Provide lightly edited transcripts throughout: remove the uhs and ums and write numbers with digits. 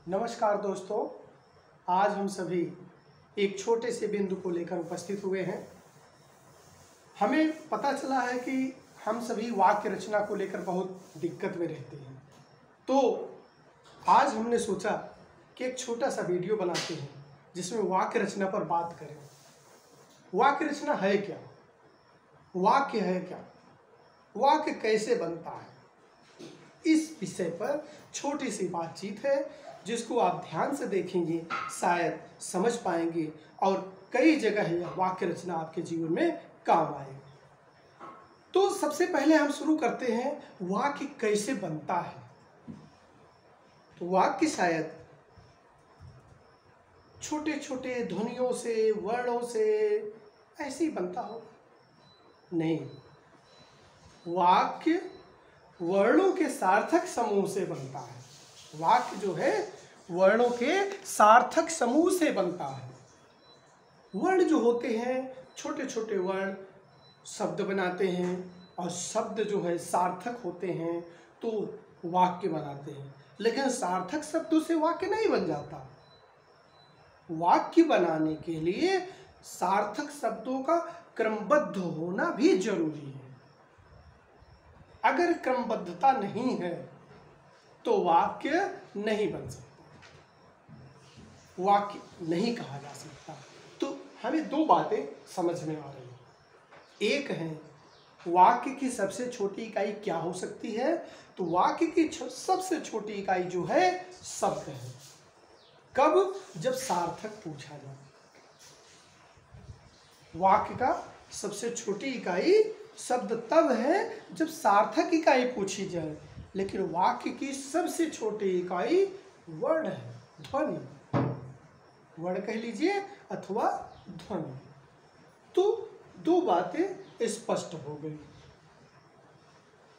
नमस्कार दोस्तों, आज हम सभी एक छोटे से बिंदु को लेकर उपस्थित हुए हैं। हमें पता चला है कि हम सभी वाक्य रचना को लेकर बहुत दिक्कत में रहते हैं, तो आज हमने सोचा कि एक छोटा सा वीडियो बनाते हैं जिसमें वाक्य रचना पर बात करें। वाक्य रचना है क्या? वाक्य है क्या? वाक्य कैसे बनता है? इस विषय पर छोटी सी बातचीत है जिसको आप ध्यान से देखेंगे शायद समझ पाएंगे और कई जगह यह वाक्य रचना आपके जीवन में काम आएगी। तो सबसे पहले हम शुरू करते हैं वाक्य कैसे बनता है। तो वाक्य शायद छोटे छोटे ध्वनियों से, वर्णों से ऐसे ही बनता हो, नहीं, वाक्य वर्णों के सार्थक समूह से बनता है। वाक्य जो है वर्णों के सार्थक समूह से बनता है। वर्ण जो होते हैं, छोटे छोटे वर्ण शब्द बनाते हैं और शब्द जो है सार्थक होते हैं तो वाक्य बनाते हैं। लेकिन सार्थक शब्दों से वाक्य नहीं बन जाता। वाक्य बनाने के लिए सार्थक शब्दों का क्रमबद्ध होना भी जरूरी है। अगर क्रमबद्धता नहीं है तो वाक्य नहीं बन सकता, वाक्य नहीं कहा जा सकता। तो हमें दो बातें समझ में आ रही हैं। एक है वाक्य की सबसे छोटी इकाई क्या हो सकती है। तो वाक्य की सबसे छोटी इकाई जो है शब्द है। कब? जब सार्थक पूछा जाए। वाक्य का सबसे छोटी इकाई शब्द तब है जब सार्थक इकाई पूछी जाए। लेकिन वाक्य की सबसे छोटी इकाई वर्ण है, ध्वनि। वर्ण कह लीजिए अथवा ध्वनि। तो दो बातें स्पष्ट हो गई।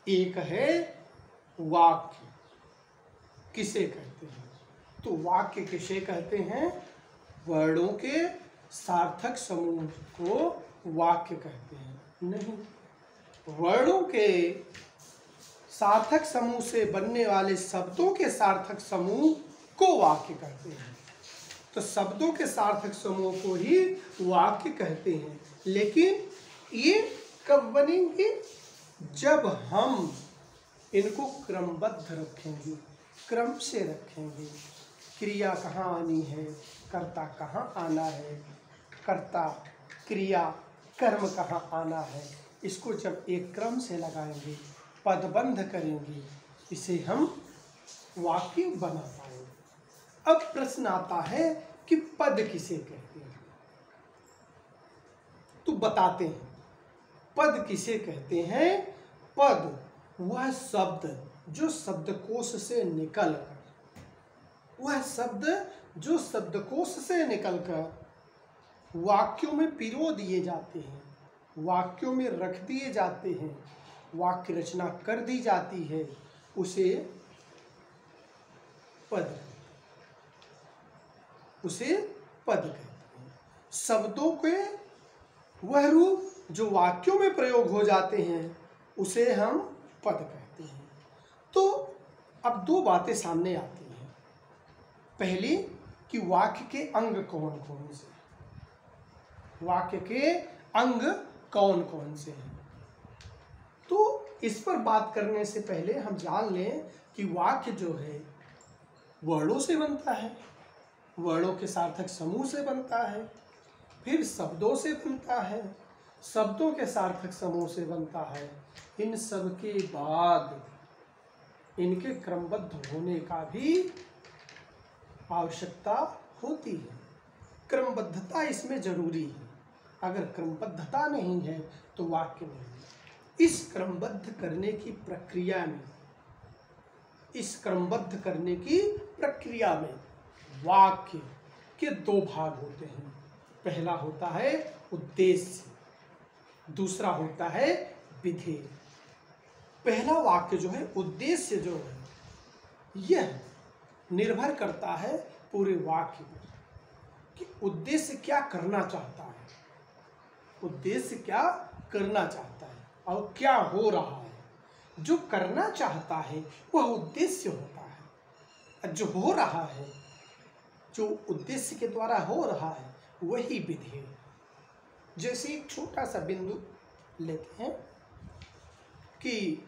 एक है वाक्य किसे कहते हैं। तो वाक्य किसे कहते हैं? वर्णों के सार्थक समूह को वाक्य कहते हैं। नहीं, वर्णों के सार्थक समूह से बनने वाले शब्दों के सार्थक समूह को वाक्य कहते हैं। तो शब्दों के सार्थक समूह को ही वाक्य कहते हैं। लेकिन ये कब बनेंगे? जब हम इनको क्रमबद्ध रखेंगे, क्रम से रखेंगे। क्रिया कहाँ आनी है, कर्ता कहाँ आना है, कर्ता क्रिया कर्म कहाँ आना है, इसको जब एक क्रम से लगाएंगे, पदबंध करेंगे, इसे हम वाक्य बना पाएंगे। अब प्रश्न आता है कि पद किसे कहते हैं। तो बताते हैं पद किसे कहते हैं। पद वह शब्द जो शब्दकोश से निकलकर, वह शब्द जो शब्दकोश से निकलकर वाक्यों में पिरो दिए जाते हैं, वाक्यों में रख दिए जाते हैं, वाक्य रचना कर दी जाती है, उसे पद, उसे पद कहते हैं। शब्दों के वह रूप जो वाक्यों में प्रयोग हो जाते हैं उसे हम पद कहते हैं। तो अब दो बातें सामने आती हैं। पहली कि वाक्य के अंग कौन कौन से, वाक्य के अंग कौन कौन से हैं। तो इस पर बात करने से पहले हम जान लें कि वाक्य जो है वर्णों से बनता है, वर्णों के सार्थक समूह से बनता है, फिर शब्दों से बनता है, शब्दों के सार्थक समूह से बनता है। इन सब के बाद इनके क्रमबद्ध होने का भी आवश्यकता होती है। क्रमबद्धता इसमें जरूरी है। अगर क्रमबद्धता नहीं है तो वाक्य नहीं। इस क्रमबद्ध करने की प्रक्रिया में, इस क्रमबद्ध करने की प्रक्रिया में वाक्य के दो भाग होते हैं। पहला होता है उद्देश्य, दूसरा होता है विधेय। पहला वाक्य जो है, उद्देश्य जो है, यह निर्भर करता है पूरे वाक्य पर कि उद्देश्य क्या करना चाहता है, उद्देश्य क्या करना चाहता है और क्या हो रहा है। जो करना चाहता है वह उद्देश्य होता है। जो हो रहा है, जो उद्देश्य के द्वारा हो रहा है, वही विधि है। जैसे एक छोटा सा बिंदु लेते हैं कि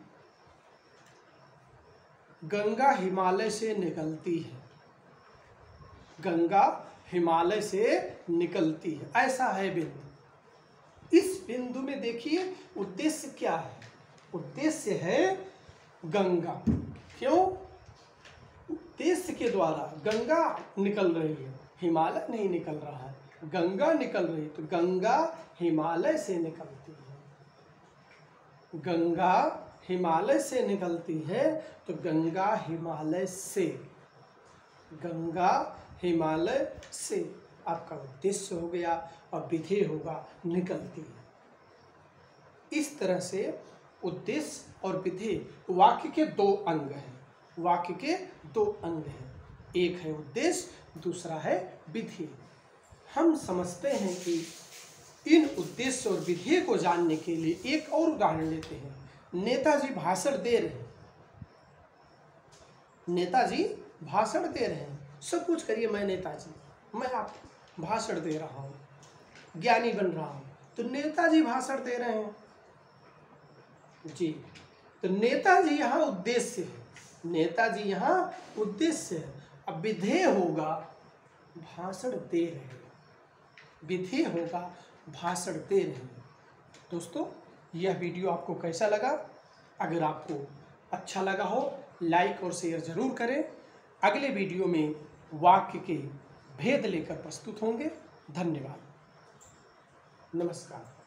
गंगा हिमालय से निकलती है, गंगा हिमालय से निकलती है, ऐसा है बिंदु। इस बिंदु में देखिए उद्देश्य क्या है, उद्देश्य है गंगा। क्यों? उद्देश्य के द्वारा गंगा निकल रही है, हिमालय नहीं निकल रहा है, गंगा निकल रही है, तो गंगा हिमालय से निकलती है, गंगा हिमालय से निकलती है, तो गंगा हिमालय से, गंगा हिमालय से आपका उद्देश्य हो गया और विधि होगा निकलती है। इस तरह से उद्देश्य और विधि वाक्य के दो अंग हैं, वाक्य के दो अंग हैं, एक है उद्देश्य, दूसरा है विधि। हम समझते हैं कि इन उद्देश्य और विधि को जानने के लिए एक और उदाहरण लेते हैं। नेताजी भाषण दे रहे हैं, नेताजी भाषण दे रहे हैं, सब कुछ करिए, मैं नेताजी, मैं आप भाषण दे रहा हूँ, ज्ञानी बन रहा हूँ, तो नेताजी भाषण दे रहे हैं जी। तो नेताजी यहाँ उद्देश्य है, नेताजी यहाँ उद्देश्य है। अब विधेय होगा भाषण दे रहे हैं, विधेय होगा भाषण दे रहे हैं। दोस्तों, यह वीडियो आपको कैसा लगा? अगर आपको अच्छा लगा हो लाइक और शेयर जरूर करें। अगले वीडियो में वाक्य के भेद लेकर प्रस्तुत होंगे। धन्यवाद, नमस्कार।